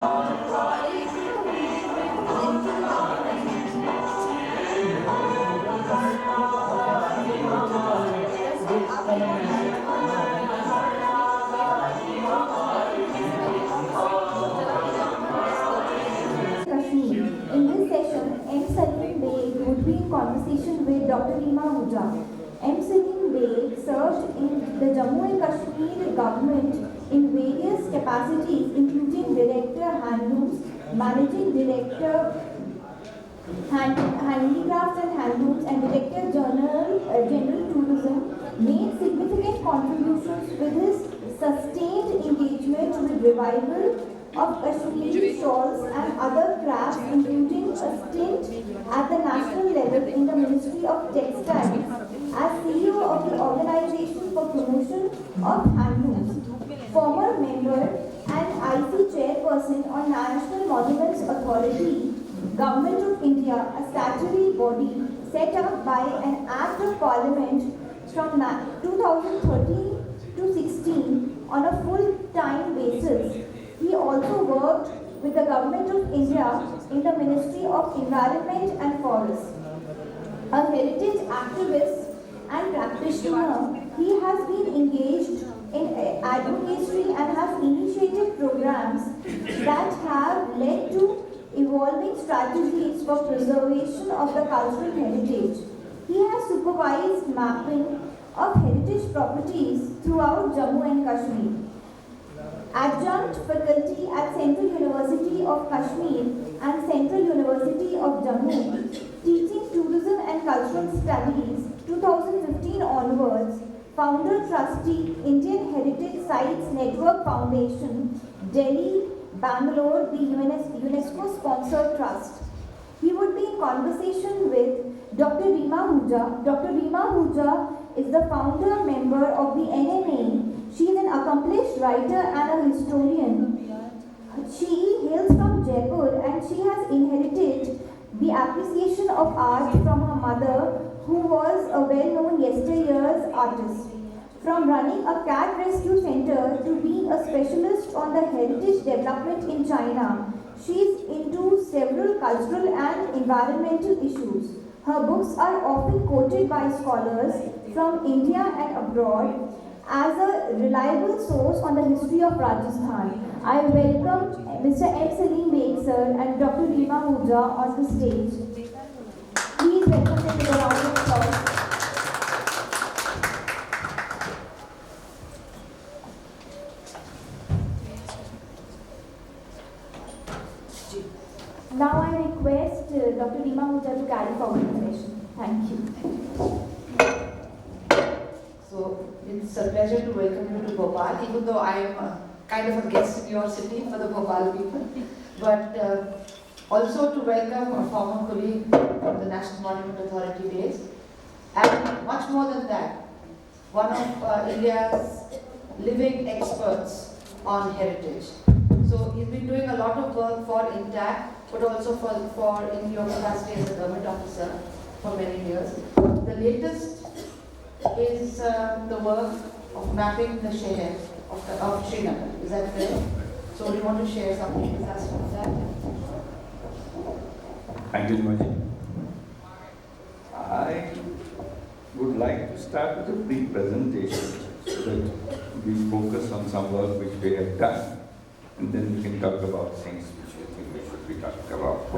Kashmir. In this session, M Saleem Beg would be in conversation with Dr. Rima Hooja. M Saleem Beg served in the Jammu and Kashmir government in various capacities, including Director Handlooms, Managing Director Handicrafts and Handlooms, and Director General Tourism, made significant contributions with his sustained engagement with revival of Kashmiri shawls and other crafts, including a stint at the national level in the Ministry of Textiles as CEO of the Organization for Promotion of Handlooms, former member and IC chairperson on National Monuments Authority, Government of India, a statutory body set up by an Act of Parliament from 2013 to 16 on a full-time basis. He also worked with the Government of India in the Ministry of Environment and Forests. A heritage activist and practitioner, he has been engaged in advocacy and has initiated programs that have led to evolving strategies for preservation of the cultural heritage. He has supervised mapping of heritage properties throughout Jammu and Kashmir. Adjunct faculty at Central University of Kashmir and Central University of Jammu, teaching tourism and cultural studies 2015 onwards, founder trustee, Indian Heritage Sites Network Foundation, Delhi, Bangalore, the UNESCO sponsored trust. He would be in conversation with Dr. Rima Hooja. Dr. Rima Hooja is the founder member of the NMA. She is an accomplished writer and a historian. She hails from Jaipur and she has inherited the appreciation of art from her mother, who was a well-known yesteryear's artist. From running a cat rescue center to being a specialist on the heritage development in China, she is into several cultural and environmental issues. Her books are often quoted by scholars from India and abroad as a reliable source on the history of Rajasthan. I welcome Mr. M. Saleem Beg sir and Dr. Rima Hooja on the stage. Please welcome them with a round of applause. Now I request Dr. Rima Hooja to carry forward the session. Thank you. So it's a pleasure to welcome you to Bhopal, even though I am kind of a guest in your city for the Bhopal people. But also to welcome a former colleague from the National Monument Authority days. And much more than that, one of India's living experts on heritage. So he's been doing a lot of work for INTAC, but also for in your capacity as a government officer for many years. The latest is the work of mapping the Shehar of Srinagar. Is that fair? So we want to share something with us on that. Thank you, Rima. I would like to start with a brief presentation so that we focus on some work which we have done, and then we can talk about things which we think we should be talking about.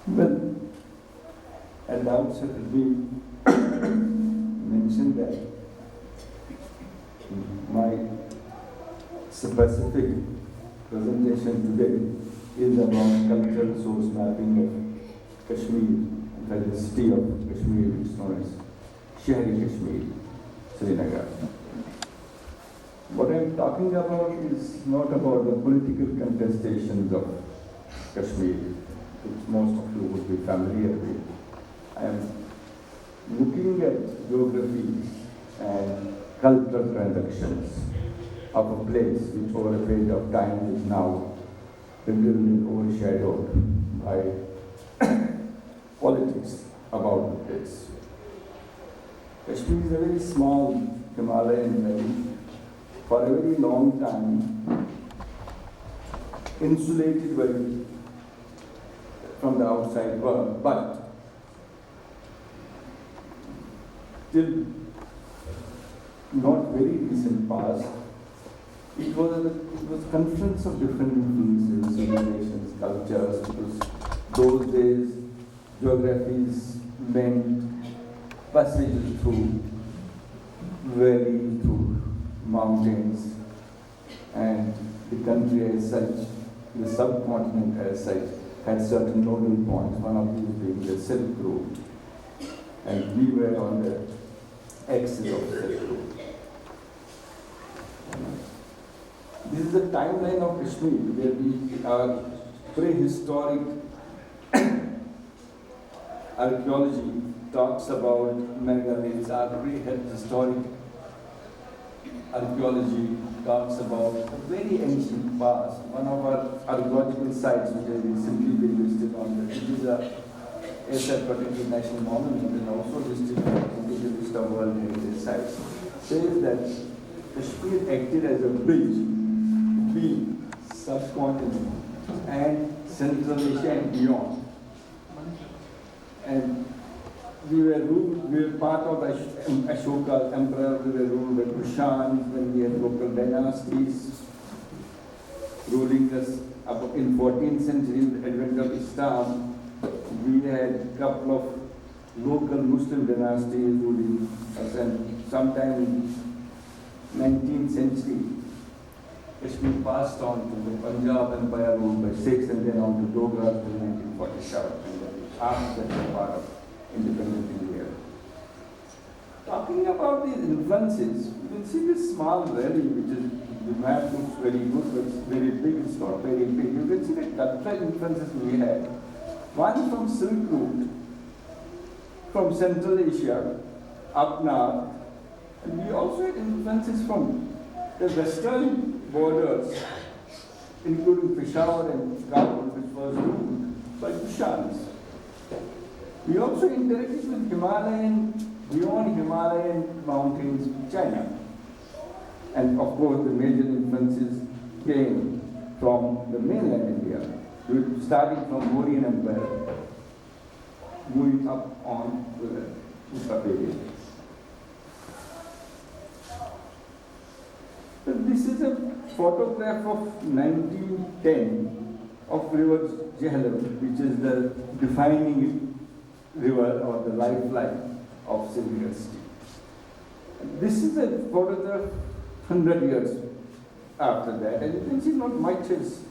Well, at the outset, we mentioned that my specific presentation today is about cultural source mapping of Kashmir, the city of Kashmir, which is known as Shehar-i-Kashmir, Srinagar. What I'm talking about is not about the political contestations of Kashmir, which most of you would be familiar with. I am looking at geography and cultural transactions of a place which over a period of time is now regularly overshadowed by politics about the place. Kashmir is a very small Himalayan valley, for a very long time insulated from the outside world, but till not very recent past, it was confluence of different influences, civilizations, cultures, because those days geographies meant passages through valleys, through mountains, and the country as such, the subcontinent as such, had certain nodal points, one of these being the Silk Road. And we were on the axis of the Silk Road. This is the timeline of Kashmir, where we are prehistoric archaeology talks about megaliths, our prehistoric archaeology talks about a very ancient past. One of our archaeological sites, which has recently been listed on the, it is a ASAP protected national monument and also listed on the list of World Heritage Sites, says that Kashmir acted as a bridge between subcontinent and Central Asia and beyond. And we were part of Ashoka emperor, we were ruled by Kushans, when we had local dynasties ruling us. In 14th century, the advent of Islam, we had a couple of local Muslim dynasties ruling us, and sometime in 19th century, Kashmir passed on to the Punjab Empire ruled by Sikhs, and then on to Dogra till 1947, and then after that was part of independent India. Talking about these influences, you can see this small valley, which is, the map looks very good, but it's very big, it's not very big. You can see the cultural influences we had. One from Silk Route, from Central Asia, up north, and we also had influences from the western borders, including Peshawar and Kabul, which was ruled by Kushans. We also interacted with beyond Himalayan mountains in China. And of course, the major influences came from the mainland India, starting from Mauryan Empire, moving up on to the Uttar Pradesh. So this is a photograph of 1910 of River Jhelum, which is the defining river or the lifeline of Srinagar city. This is a photograph 100 years after that, and you can see not much has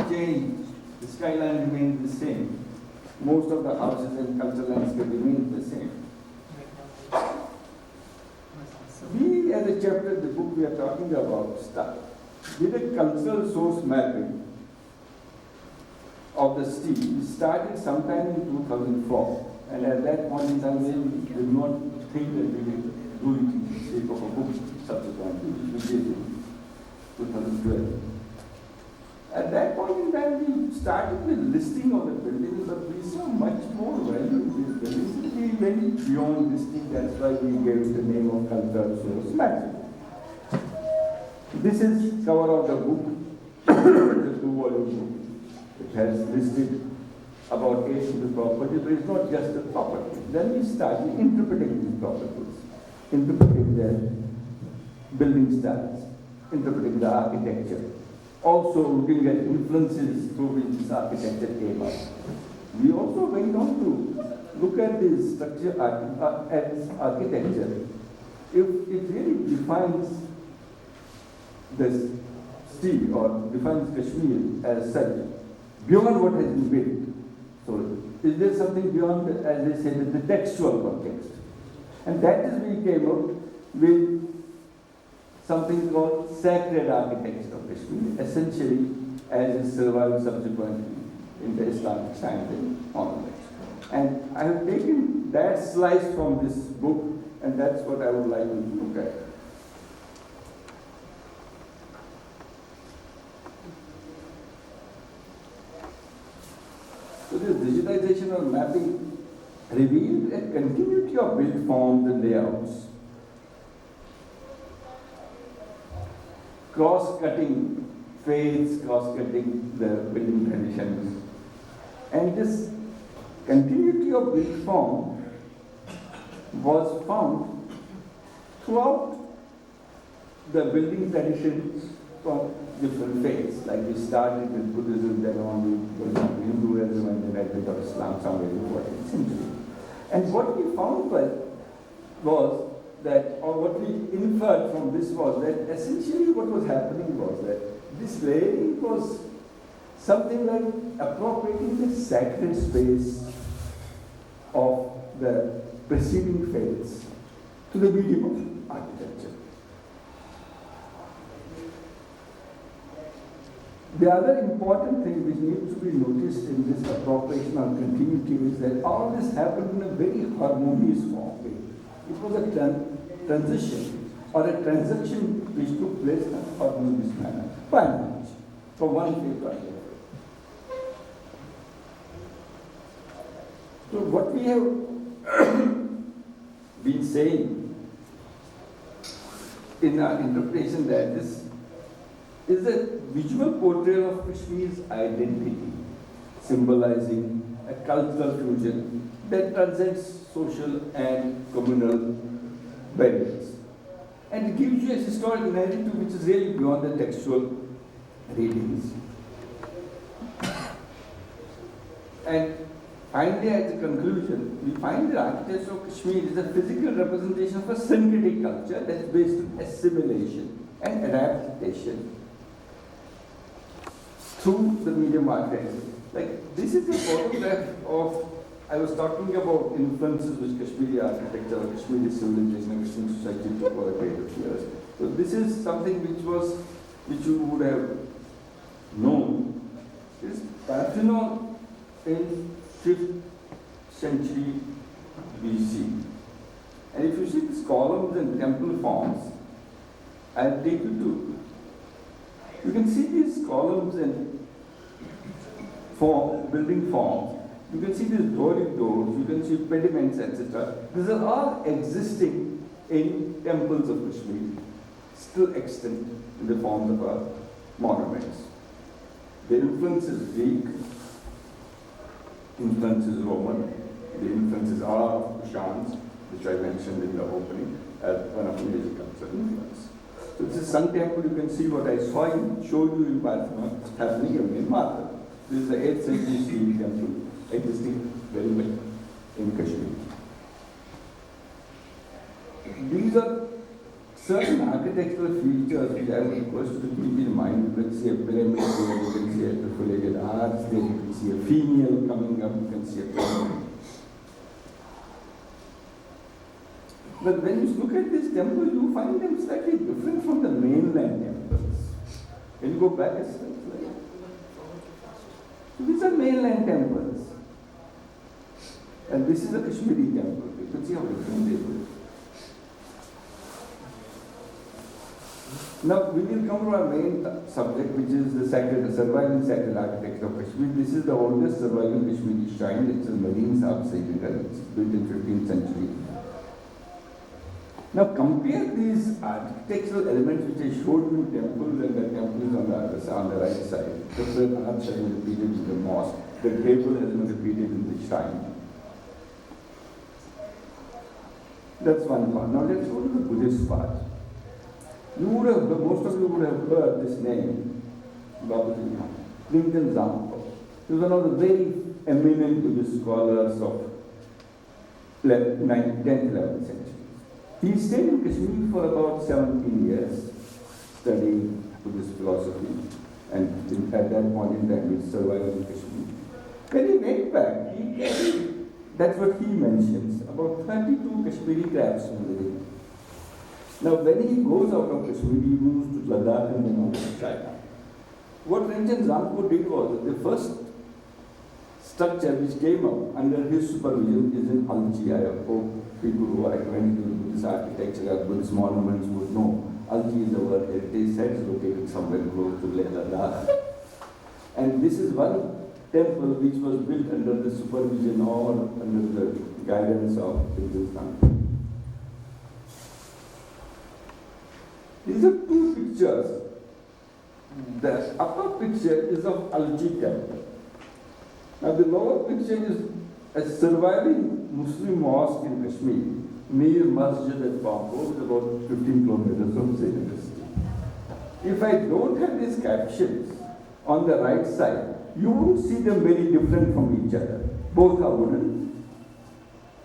changed. The skyline remains the same. Most of the houses and cultural landscape remain the same. We, as a chapter, the book we are talking about, did a cultural source mapping of the city. We started sometime in 2004, and at that point in time, we did not think that we would do it in the shape of a book subsequently, which we did in 2012. At that point in time, we started with listing of the buildings, but we saw much more value in these buildings. We went beyond listing, that's why we gave the name of cultural source mapping. This is cover of the book, the 2-volume book. It has listed about 8 of the properties, but it's not just the property. Then we started interpreting these properties, interpreting their building styles, interpreting the architecture, also looking at influences through which this architecture came up. We also went on to look at this structure as architecture. If it really defines this city or defines Kashmir as such, beyond what has been built. So, is there something beyond, as they say, the textual context? And that is we came up with something called sacred architecture of Kashmir, essentially as it survived subsequently in the Islamic science and onwards. And I have taken that slice from this book, and that's what I would like you to look at. So this digitization or mapping revealed a continuity of build forms and layouts, cross-cutting faiths, cross-cutting the building traditions. And this continuity of build form was found throughout the building traditions from different faiths. Like we started with Buddhism, then on we went on to Hinduism, and then I went on Islam somewhere in the 14th century. And what we found was that, or what we inferred from this was that essentially what was happening was that this layering was something like appropriating the sacred space of the preceding faiths to the medium of architecture. The other important thing which needs to be noticed in this appropriation or continuity is that all this happened in a very harmonious form. It was a transition or a transaction which took place in a harmonious manner, by and large, from one faith to another. So what we have been saying in our interpretation that this is a visual portrayal of Kashmir's identity, symbolizing a cultural fusion that transcends social and communal barriers. And it gives you a historical narrative which is really beyond the textual readings. And finally, at the conclusion, we find the architecture of Kashmir is a physical representation of a syncretic culture that is based on assimilation and adaptation through the medium architecture. Like, this is a photograph of, I was talking about influences which Kashmiri architecture or Kashmiri civilization and Kashmiri society took over a period of years. So this is something which you would have known. It is Parthenon in 5th century BC. And if you see these columns and temple forms, I'll take you to, you can see these columns and building forms. You can see these Doric doors, you can see pediments, etc. These are all existing in temples of Kashmir, still extant in the forms of our monuments. The influence is Greek, influence is Roman, the influences are of Kushans, which I mentioned in the opening as one of the major cultural influence. So this is Sun Temple, you can see what I showed you in Parthenon happening in Martha. This is the 8th century steel temple existing very well in Kashmir. These are certain architectural features which I would request you to keep in mind. You can see a pyramid there, you can see a perforated arch there, you can see a fenial coming up, you can see a pyramid. But when you look at this temple, you find them slightly different from the mainland temples. Can you go back a step? So these are mainland temples. And this is a Kashmiri temple. You can see how different they look. Now we will come to our main subject, which is the surviving sacred architecture of Kashmir. This is the oldest surviving Kashmiri shrine. It's a Marine Sahib Sayyidgar. It's built in 15th century. Now compare these architectural elements which I showed you in temples and the temples on the right side. The third arch has been repeated in the mosque. The gable has been repeated in the shrine. That's one part. Now let's go to the Buddhist part. Most of you would have heard this name, Babaji Lincoln Zampo. He was one of the very eminent Buddhist scholars of 10th, 11th century. He stayed in Kashmir for about 17 years, studying Buddhist philosophy, and at that point in time he survived in Kashmir. When he went back, he carried, that's what he mentions, about 32 Kashmiri craftsmen with him. Now when he goes out of Kashmir, he moves to Ladakh and then out to China. What Rinchen Zampo did was, the first structure which came up under his supervision is in Alchi. I hope people who are acquainted with Buddhist architecture or Buddhist monuments would know. Alchi is our heritage site, located somewhere close to Ladakh. And this is one temple which was built under the supervision or under the guidance of Hindustan. These are two pictures. The upper picture is of Alji temple. Now the lower picture is a surviving Muslim mosque in Kashmir, Mir Masjid at Bambo, which is about 15 kilometers from Srinagar city. If I don't have these captions on the right side, you won't see them very different from each other. Both are wooden.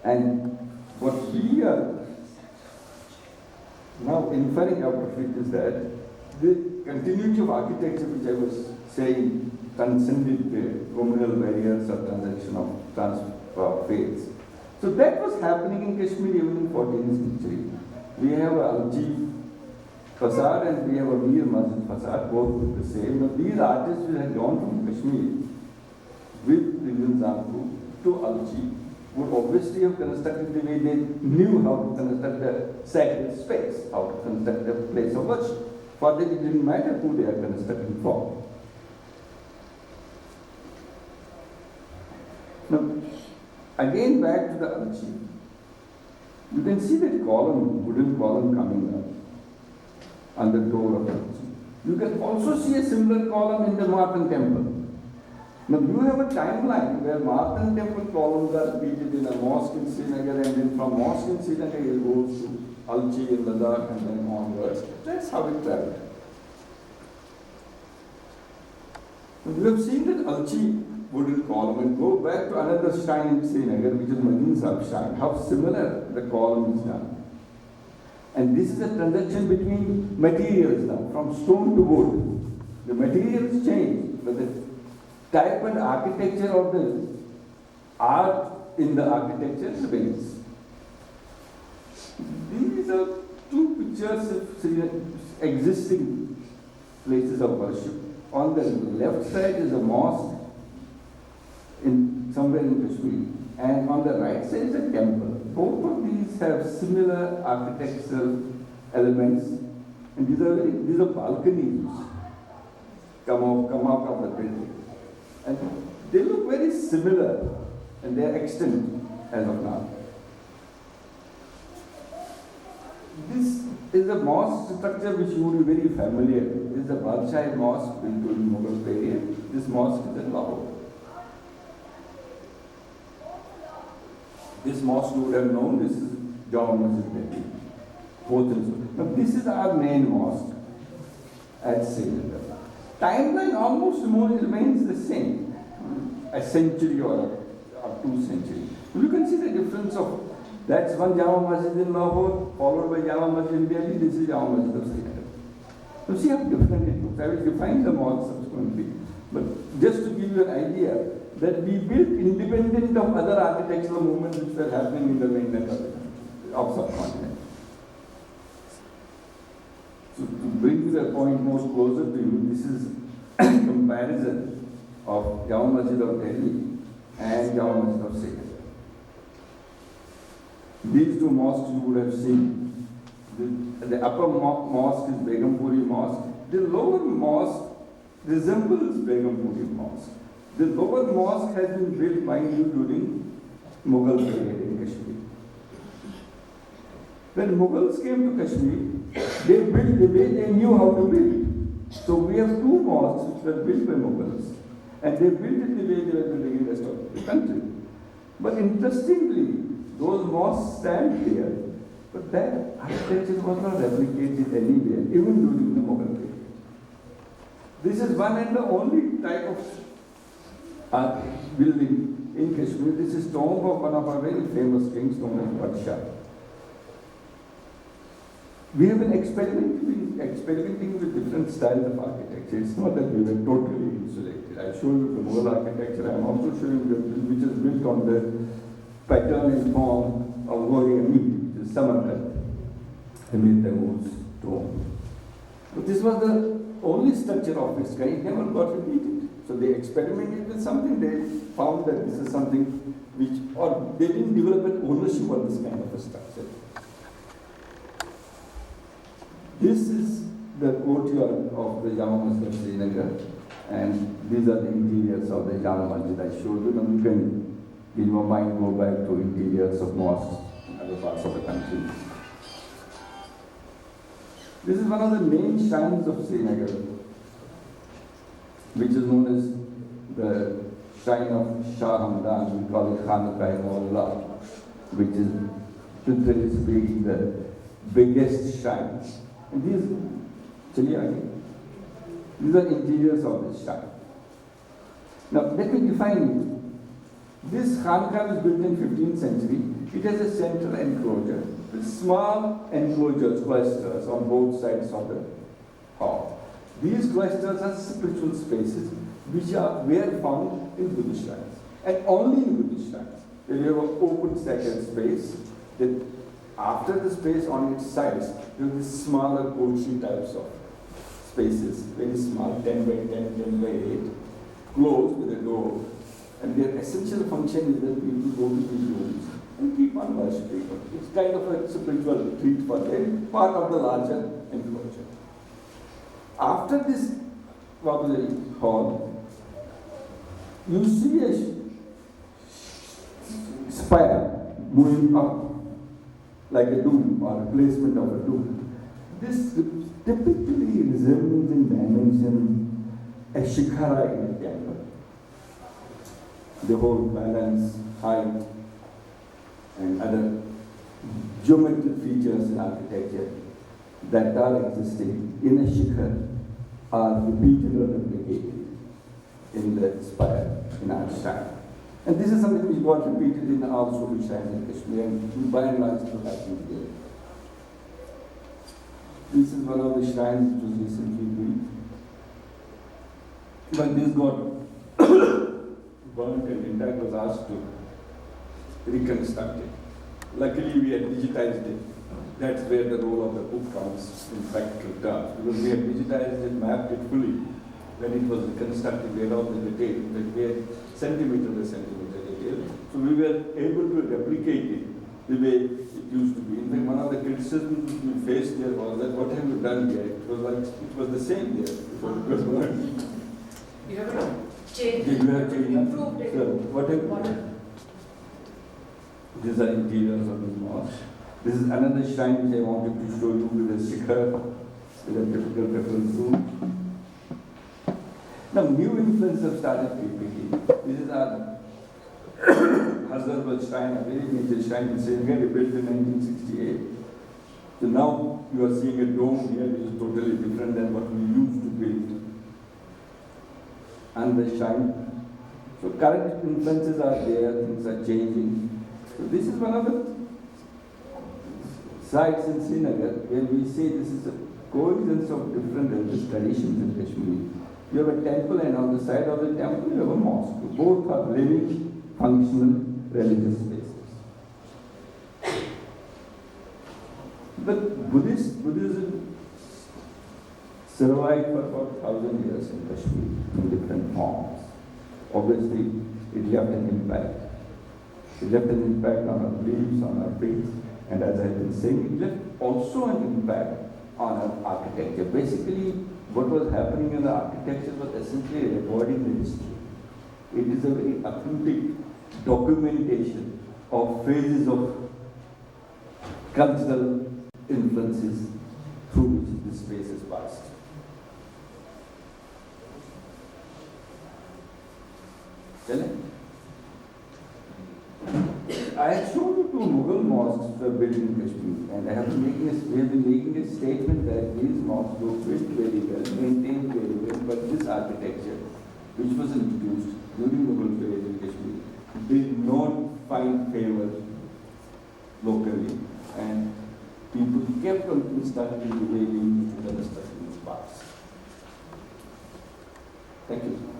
And what we are now inferring out of it is that the continuity of architecture, which I was saying, transcended the communal barriers or transaction of faiths. So that was happening in Kashmir even in 14th century. We have a Alji facade and we have a Mir Masjid facade, both look the same. But these artists who had gone from Kashmir with Rizal Zanpu to Alji would obviously have constructed the way they knew how to construct a sacred space, how to construct a place of worship. For them it didn't matter who they are constructing for. Now, again back to the Alji. You can see that column, wooden column coming up on the door of Alji. You can also see a similar column in the Martin temple. Now you have a timeline where Martin temple columns are repeated in a mosque in Srinagar, and then from mosque in Srinagar it goes to Alji in Ladakh and then onwards. That's how it traveled. You have seen that Alji wooden column, and go back to another shrine in Srinagar, which is Madin Sahib shrine, how similar the column is done. And this is a transaction between materials now, from stone to wood. The materials change, but the type and architecture of the art in the architecture remains. These are two pictures of existing places of worship. On the left side is a mosque in somewhere in Kashmir, and on the right side is a temple. Both of these have similar architectural elements, and these are balconies come out of the building. And they look very similar, and they are extant as of now. This is a mosque structure which you would be very familiar with. This is the Badshah Mosque built during Mughal period. This mosque is in Lahore. This mosque you would have known, this is Jama Masjid Delhi. Both in. Now this is our main mosque at Srinagar. Timeline almost remains the same, a century or 2 centuries. You can see the difference of, that's one Jama Masjid in Lahore, followed by Jama Masjid in Delhi, this is Jama Masjid of Srinagar. You see how different it looks. I will define them all subsequently. But just to give you an idea, that we built independent of other architectural movements which were happening in the mainland of subcontinent. So to bring the point more closer to you, this is a comparison of Jama Masjid of Delhi and Jama Masjid of Srinagar. These two mosques you would have seen. The upper mosque is Begumpuri Mosque. The lower mosque resembles Begumpuri Mosque. The lower mosque has been built, mind you, during Mughal period in Kashmir. When Mughals came to Kashmir, they built the way they knew how to build. So we have two mosques which were built by Mughals, and they built it the way they were building in the rest of the country. But interestingly, those mosques stand here, but that architecture was not replicated anywhere, even during the Mughal period. This is one and the only type of building in Kashmir. This is tomb of one of our very famous kings, known as Badshah. We have been experimenting with different styles of architecture. It's not that we were totally insulated. I show you the Mughal architecture. I am also showing you which is built on the pattern and form of Ghori, which is Samarkand, Amir Taimur's tomb. But this was the only structure of its kind. It never got repeated. So they experimented with something. They found that this is something which, or they didn't develop an ownership of this kind of a structure. This is the courtyard of the Jama Masjid of Srinagar, And these are the interiors of the Jama Masjid I showed you. Now you can, in your mind, go back to interiors of mosques in other parts of the country. This is one of the main shrines of Srinagar, which is known as the shrine of Shah Hamdan. We call it Khanaqah-e-Maullah, which is, literally speaking, the biggest shrine. And these are interiors of this shrine. Now, let me define it. This Khanqah was built in 15th century. It has a central enclosure with small enclosures, clusters on both sides of the hall. These clusters are spiritual spaces which were found in Buddhist shrines. And only in Buddhist shrines, where you have an open sacred space, that after the space on its sides, you have these smaller portion types of spaces, very small, 10 by 10, 10 by 8, closed with a door. And their essential function is that people go to these rooms and keep on worshipping. It's kind of a spiritual treat for them, part of the larger enclosure. After this hall, you see a spire going up like a dome or a placement of a dome. This typically resembles in dimension a shikhara in a temple. The whole balance, height, and other geometric features in architecture that are existing in a shikhar are repeated or replicated in the spire in our shrine. And this is something which got repeated in all Sufi shrines in Kashmir, and by and large still happening here. This is one of the shrines which was recently built. But this got burnt and in fact was asked to reconstruct it. Luckily we had digitized it. That's where the role of the book comes in practical terms. Because we had digitized it, mapped it fully. When it was reconstructed, we had all the detail, but we had centimeter by centimeter detail. So we were able to replicate it the way it used to be. In fact, one of the criticisms we faced there was that what have you done here? It was like, it was the same there before it was burned. You have changed You have changed. improved it. So, what have these are interiors of this mosque. This is another shrine which I wanted to show you with a shikhar, with a typical reference room. Now, new influences have started creeping in. This is our Hazarabad shrine, a very major shrine in Srinagar, built in 1968. So now you are seeing a dome here which is totally different than what we used to build. And the shrine. So current influences are there, things are changing. So this is one of the sites in Srinagar where we say this is a coexistence of different religious traditions in Kashmir. You have a temple and on the side of the temple you have a mosque. Both are living, functional, religious spaces. But Buddhism survived for about 1,000 years in Kashmir in different forms. Obviously, it left an impact. It left an impact on our beliefs, on our faith, and as I've been saying, it left also an impact on our architecture. Basically, what was happening in the architecture was essentially recording the history. It is a very authentic documentation of phases of cultural influences through which this space is passed. I have shown you two Mughal mosques that were built in Kashmir, and we have been making a statement that these mosques were built very well, maintained very well, but this architecture, which was introduced during the Mughal period in Kashmir, did not find favor locally, and people kept on constructing the way they used to construct in the past. Thank you.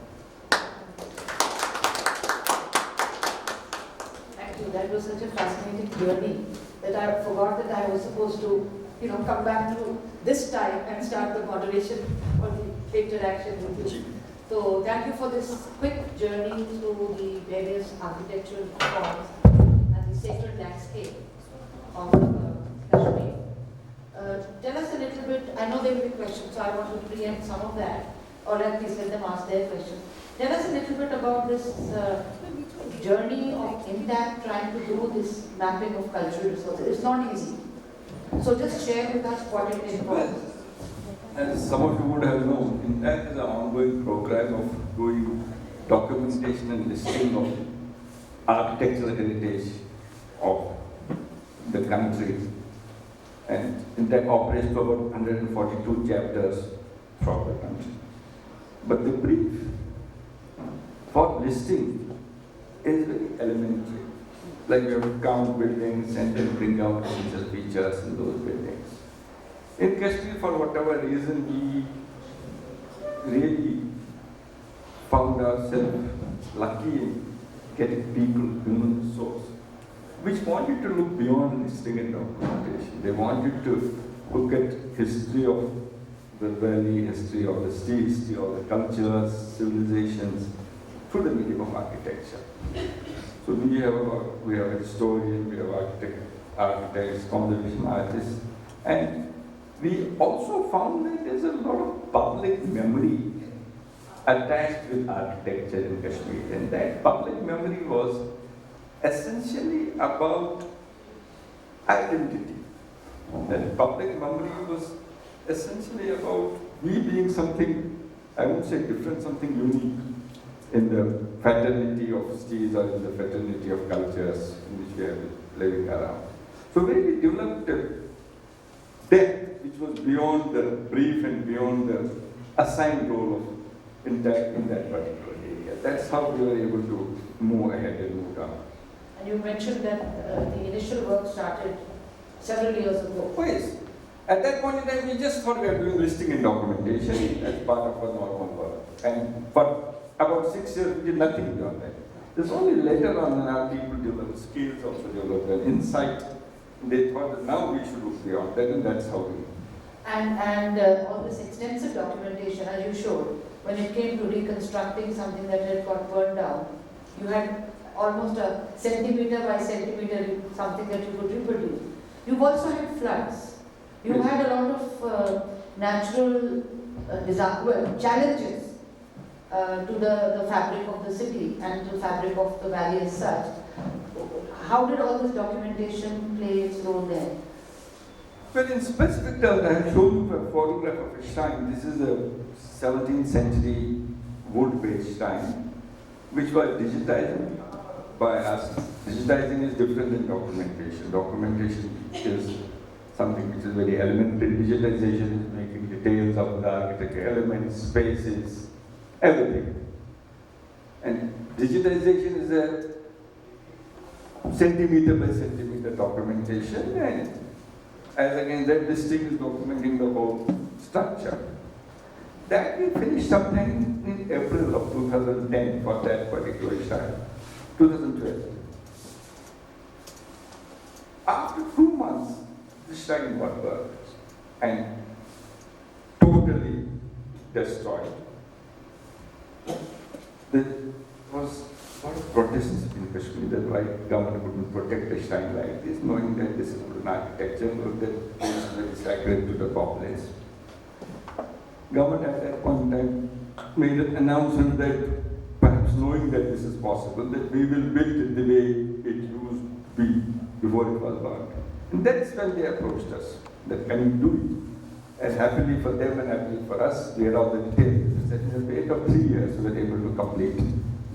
That was such a fascinating journey that I forgot that I was supposed to, come back to this time and start the moderation or the interaction with you. So thank you for this quick journey through the various architectural forms and the sacred landscape of Kashmir. Tell us a little bit, I know there will be questions, so I want to preempt some of that. All right, please let them ask their question. Tell us a little bit about this journey of Intact trying to do this mapping of cultural resources. It's not easy. So just share with us what it involves. As some of you would have known, Intact is an ongoing program of doing documentation and listing of architectural heritage of the country. And Intact operates to about 142 chapters throughout the country. But the brief for listing is very elementary. Like we have to count buildings and then bring out essential features in those buildings. In Kashmir, for whatever reason, we really found ourselves lucky in getting people, human resource, which wanted to look beyond listing and documentation. They wanted to look at history of the valley, history of the state, history of the cultures, civilizations, through the medium of architecture. So we have a historian, we have architects, conservation artists, and we also found that there's a lot of public memory attached with architecture in Kashmir, and that public memory was essentially about identity. That public memory was essentially about we being something, I won't say different, something unique in the fraternity of cities or in the fraternity of cultures in which we are living around. So when we developed a depth which was beyond the brief and beyond the assigned role of Intact in that particular area. That's how we were able to move ahead and move down. And you mentioned that the initial work started several years ago. Oh yes. At that point in time, we just thought we were doing listing and documentation as part of our normal work. And for about 6 years, we did nothing beyond that. It's only later on when our people developed skills, also developed an insight. They thought that now we should look beyond that, and that's how we. And all this extensive documentation, as you showed, when it came to reconstructing something that had got burned down, you had almost a centimeter by centimeter something that you could reproduce. You've also had floods. You had a lot of natural challenges to the fabric of the city and to the fabric of the valley as such. How did all this documentation play its role there? Well, in specific terms, I have shown you a photograph of a shrine. This is a 17th century wood-based shrine, which was digitized by us. Digitizing is different than documentation. Documentation is something which is very elementary. Digitization is making details of the architecture, elements, spaces, everything. And digitization is a centimeter by centimeter documentation, and as again that listing is documenting the whole structure. That we finished sometime in April of 2010 for that particular shrine, 2012. After 2 months, the shrine got burned and totally destroyed. There was a lot of protests in Kashmir that why government couldn't protect a shrine like this, knowing that this is an architecture, that this is very sacred to the populace. Government at that point in time made an announcement that perhaps knowing that this is possible, that we will build it the way it used to be before it was burned. And that's when they approached us, that can you do it? And happily for them and happily for us, we had all the details. That in the period of 3 years, we were able to complete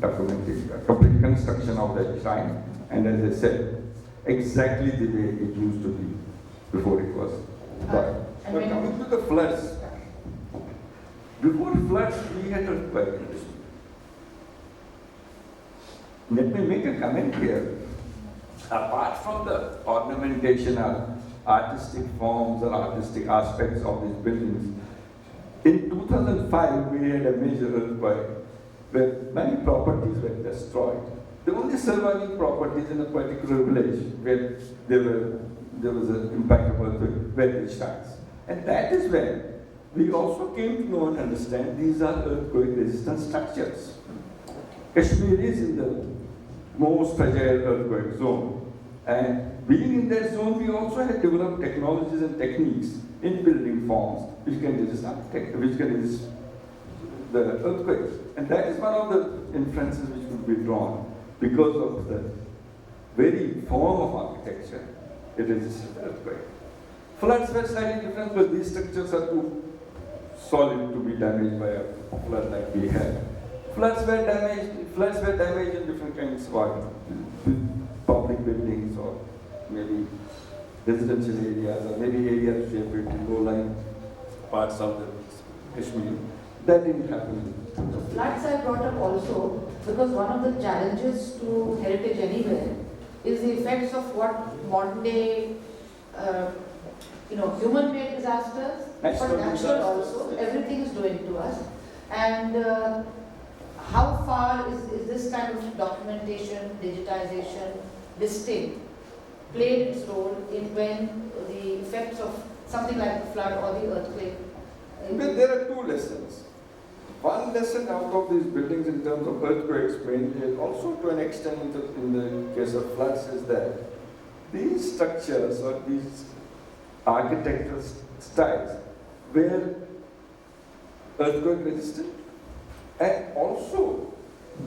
documentation, complete construction of that shrine. And as I said, exactly the way it used to be before it was burned. But coming to the floods, before floods, we had earthquake in this. Let me make a comment here. Apart from the ornamentation or artistic forms or artistic aspects of these buildings, in 2005 we had a major earthquake where many properties were destroyed. The only surviving properties in a particular village where there was an impact of earthquake were the shrines. And that is when we also came to know and understand these are earthquake-resistant structures. Kashmir is in the most fragile earthquake zone. And being in that zone, we also had developed technologies and techniques in building forms which can resist the earthquakes. And that is one of the inferences which could be drawn because of the very form of architecture. It resisted earthquake. Floods were slightly different, but these structures are too solid to be damaged by a flood like we had. Floods were damaged in different kinds of public buildings or maybe residential areas or maybe areas shaped in low-lying parts of the Kashmir. That didn't happen. So floods I brought up also because one of the challenges to heritage anywhere is the effects of what modern day, human-made disasters, but natural also. Everything is doing to us. And how far is this kind of documentation, digitization, listing played its role in when the effects of something like the flood or the earthquake? Well, there are two lessons. One lesson out of these buildings in terms of earthquakes, mainly, also to an extent in the case of floods, is that these structures or these architectural styles were earthquake resistant and also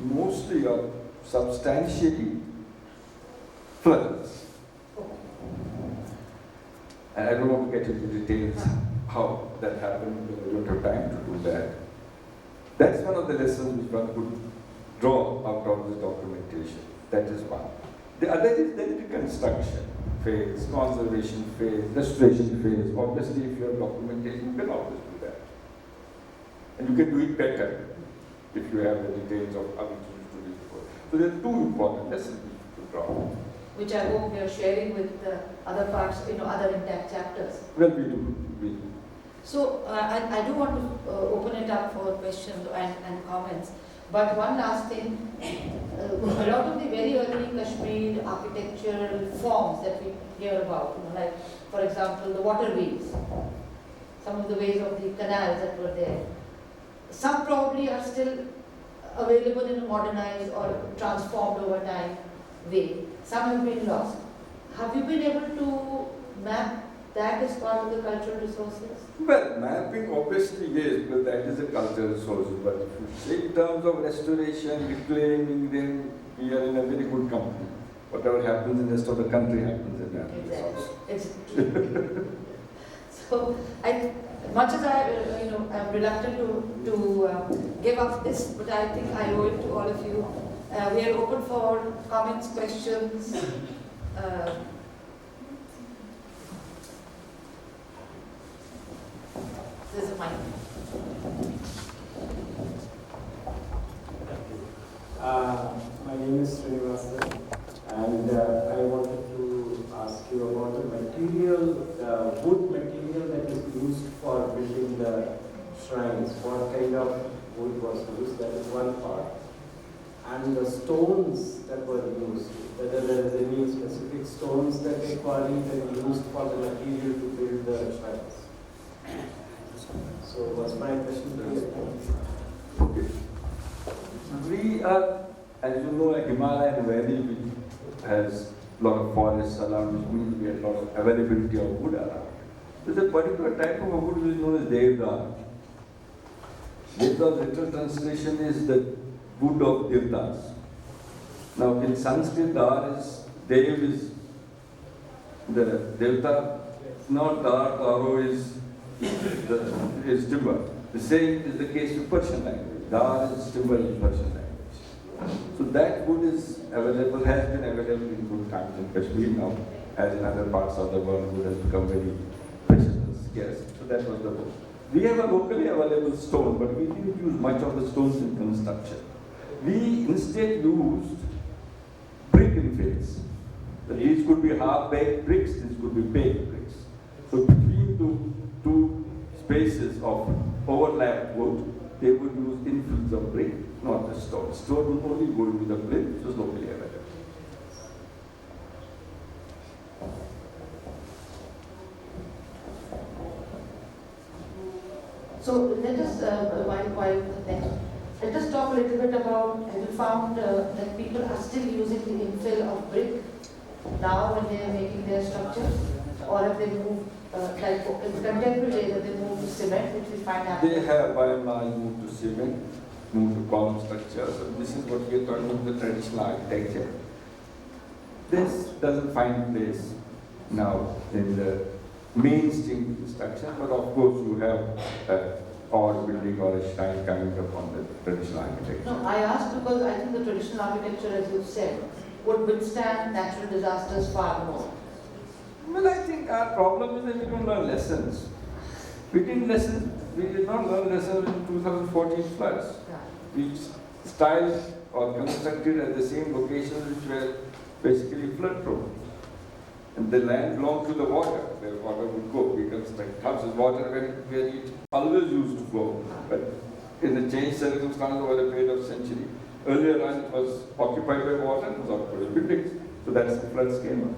mostly or substantially floodless. And I don't want to get into details how that happened, because we don't have time to do that. That's one of the lessons which one could draw out of this documentation. That is one. The other is the reconstruction phase, conservation phase, restoration phase. Obviously, if you have documentation, you can always do that. And you can do it better if you have the details of how it used to be before. So there are two important lessons to draw. Which I hope we are sharing with other parts, other intact chapters. Well, we do. So I do want to open it up for questions and comments. But one last thing, a lot of the very early Kashmir architectural forms that we hear about, like for example the waterways, some of the ways of the canals that were there, some probably are still available in a modernized or transformed over time way. Some have been lost. Have you been able to map that as part of the cultural resources? Well, mapping obviously yes, but that is a cultural resource. But if you say in terms of restoration, reclaiming, then we are in a very good company. Whatever happens in the rest of the country happens in that resource. Exactly. So, much as I'm reluctant to give up this, but I think I owe it to all of you. We are open for comments, questions. There's a mic. My name is Rima Hooja, and I wanted to ask you about the material, wood material that is used for building the shrines. What kind of wood was used? That is one part. And the stones that were used, whether there is any specific stones that they quarried and used for the material to build the shrines. So what's my question to you? Okay. We are, as you know, a Himalayan valley which has a lot of forests around, which means we have a lot of availability of wood around. There's a particular type of wood which is known as Devdar. Devdar's literal translation is the wood of Devdas. Now in Sanskrit, Dar is, Dev is the Devta, not Dar, Daro is timber. The same is the case with Persian language. Dar is timber in Persian language. So that wood is available, has been available in good times in Kashmir now, as in other parts of the world, wood has become very precious and scarce. So that was the wood. We have a locally available stone, but we didn't use much of the stones in construction. We instead used brick infills. These could be half-baked bricks, these could be baked bricks. So between two spaces of overlapped wood, they would use infills of brick, not the stone. Stone would only go into the brick, which was locally available. So let us, let us talk a little bit about, have you found that people are still using the infill of brick now when they are making their structures? Or have they moved like in contemporary days, they move to cement, which we find happening. They have by and large moved to cement, moved to column structures, and this is what we are talking about the traditional architecture. This doesn't find place now in the mainstream construction, but of course you have an odd building or a shrine coming up on the traditional architecture. No, I asked because I think the traditional architecture, as you've said, would withstand natural disasters far more. Well, I think our problem is that we don't learn lessons. We did not learn lessons in 2014 floods. Yeah. We styled or constructed at the same locations which were basically flood prone. And the land belonged to the water, where water would go. We construct houses, water where it always used to flow. But in the changed circumstances over a period of century, earlier on it was occupied by water and was occupied by buildings. So that's the flood schema.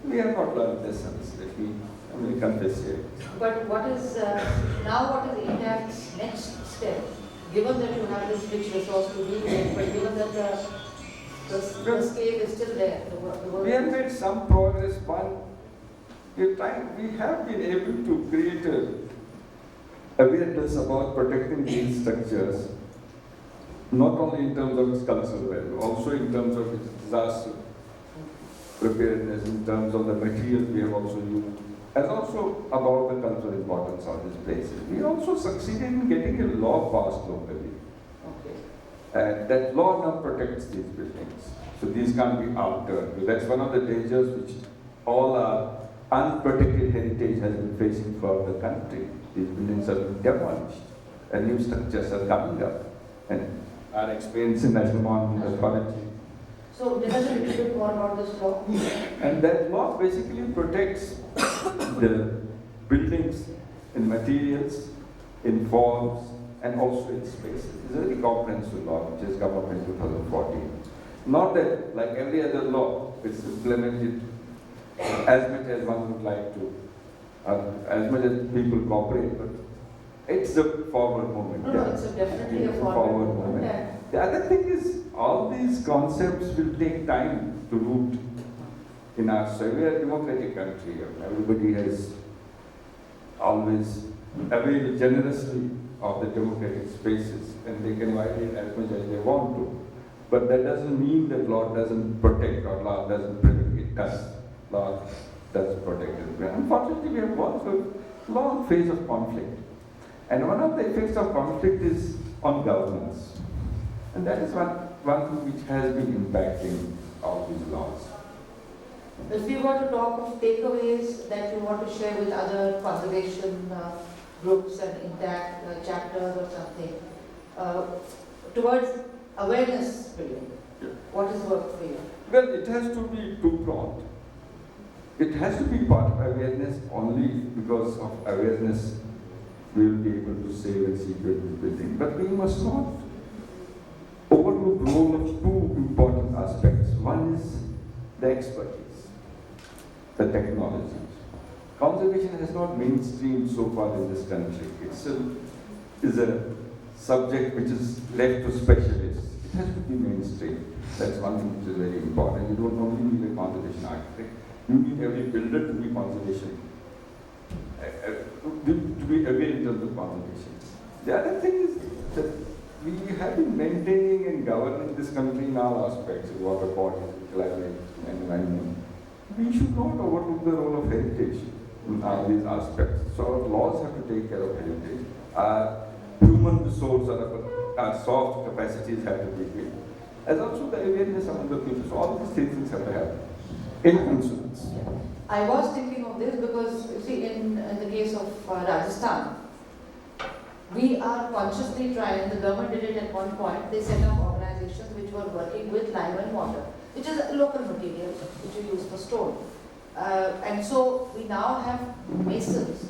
We have not learned lessons, let me confess here. But what is India's next step? Given that you have this rich resource to deal with, but given that the scale is still there. We have made some progress. We have been able to create awareness about protecting these structures, not only in terms of its cultural value, also in terms of its disaster preparedness, in terms of the materials we have also used, and also about the cultural importance of these places. We also succeeded in getting a law passed locally. Okay. And that law now protects these buildings. So these can't be altered. That's one of the dangers which all our unprotected heritage has been facing throughout the country. These buildings are being demolished and new structures are coming up. And our experience in National Monument Authority. So tell us a little bit more about this law. And that law basically protects the buildings in materials, in forms, and also in spaces. It's a very comprehensive law which has come up in 2014. Not that, like every other law, it's implemented as much as one would like to, as much as people cooperate, but it's a forward movement. No, it's definitely a forward movement. movement. The other thing is, all these concepts will take time to root in our society. We are a democratic country. Everybody has always availed generously of the democratic spaces, and they can violate as much as they want to. But that doesn't mean that law doesn't protect or law doesn't protect. It does. Law does protect it. Unfortunately, we have gone through a long phase of conflict. And one of the effects of conflict is on governance. And that is one thing which has been impacting all these laws. If we were to talk of takeaways that you want to share with other conservation groups and intact chapters or something, towards awareness building, what is work for you? Well, it has to be two-pronged. It has to be part of awareness only because of awareness we will be able to save and secure this building. But we must not overlook the role of two important aspects. One is the expertise, the technology. Conservation has not mainstreamed so far in this country. It still is a subject which is left to specialists. It has to be mainstream. That's one thing which is very important. You don't only need a conservation architect. You need every builder to be conservation, to be aware in terms of conservation. The other thing is that we have been maintaining and governing this country in all aspects, water bodies, climate, environment. We should not overlook the role of heritage in all these aspects. So our laws have to take care of heritage. Our human resource, our soft capacities have to be built. As also the awareness among the people. So all these things have to happen in consonance. I was thinking of this because, you see, in the case of Rajasthan, we are consciously trying, the government did it at one point, they set up organizations which were working with lime and water, which is a local material which you use for stone. And so we now have masons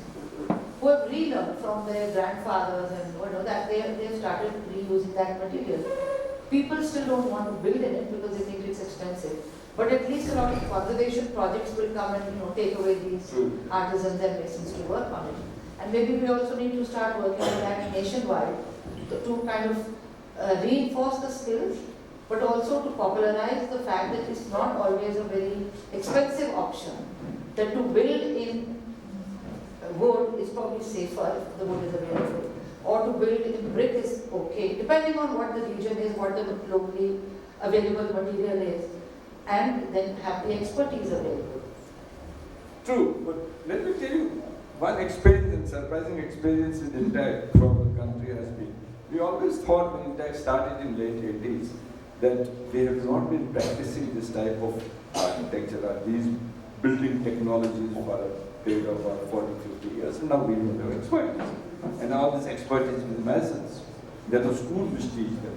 who have relearned from their grandfathers and that they have started reusing that material. People still don't want to build in it because they think it's expensive. But at least a lot of conservation projects will come and take away these artisans and masons to work on it. And maybe we also need to start working on that nationwide to kind of reinforce the skills, but also to popularize the fact that it's not always a very expensive option. That to build in wood is probably safer if the wood is available. Or to build in brick is okay, depending on what the region is, what the locally available material is, and then have the expertise available. True, but let me tell you, one experience, surprising experience in India from the country has been, we always thought when India started in late 80s that we have not been practicing this type of architecture or these building technologies for a period of about 40, 50 years, and now we have expertise. And all this expertise in the masons, that the school which teach them.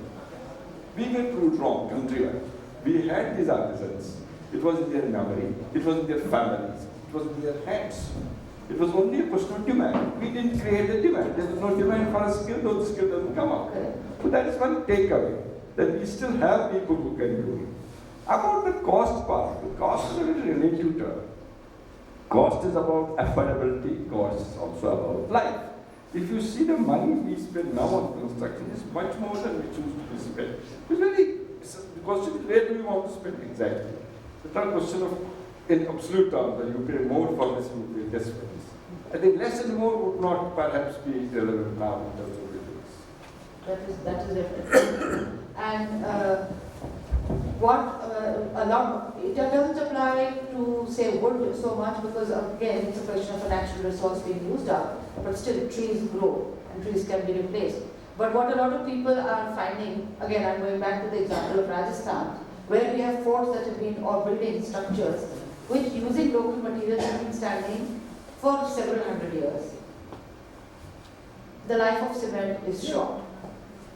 We were proved wrong countrywide. We had these artisans. It was in their memory, it was in their families, it was in their hands. It was only a question of demand. We didn't create the demand. There was no demand for a skill, though the skill doesn't come up. So that is one takeaway, that we still have people who can do it. About the cost part, the cost is a very relative term. Cost is about affordability, cost is also about life. If you see the money we spend now on construction is much more than we choose to spend. The question is, where do we want to spend exactly? It's not a question of, in absolute terms, that you pay more for this, you pay less for this. I think less and more would not perhaps be relevant now in terms of buildings. That is definitely. And it doesn't apply to say wood so much because again it's a question of a natural resource being used up, but still trees grow and trees can be replaced. But what a lot of people are finding, again I'm going back to the example of Rajasthan, where we have forts that have been, or building structures, which using local materials have been standing for several hundred years. The life of cement is short.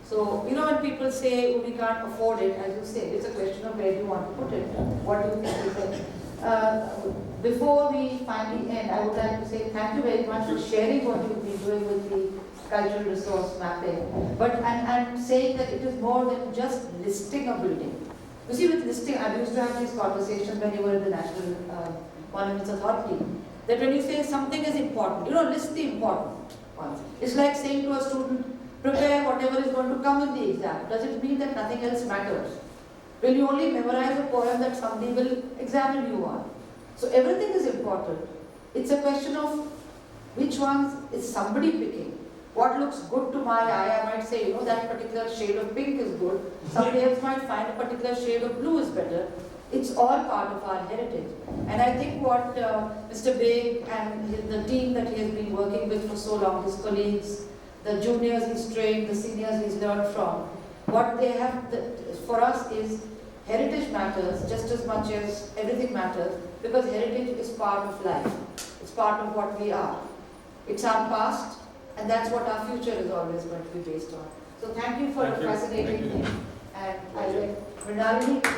So, you know, when people say, oh, we can't afford it, as you say, it's a question of where do you want to put it. What do you think is it? Before we finally end, I would like to say thank you very much for sharing what you've been doing with the cultural resource mapping. But I'm saying that it is more than just listing a building. You see, with listing, I used to have these conversations when you were in the National Monuments Authority, that when you say something is important, you know, list the important ones. It's like saying to a student, prepare whatever is going to come in the exam. Does it mean that nothing else matters? Will you only memorize a poem that somebody will examine you on? So everything is important. It's a question of which ones is somebody picking. What looks good to my eye, I might say, you know, that particular shade of pink is good. Somebody else might find a particular shade of blue is better. It's all part of our heritage. And I think what Mr. Beg and the team that he has been working with for so long, his colleagues, the juniors he's trained, the seniors he's learned from, what they have for us is heritage matters just as much as everything matters, because heritage is part of life. It's part of what we are. It's our past, and that's what our future is always going to be based on. So thank you for a fascinating thing. And I like Mrinalini.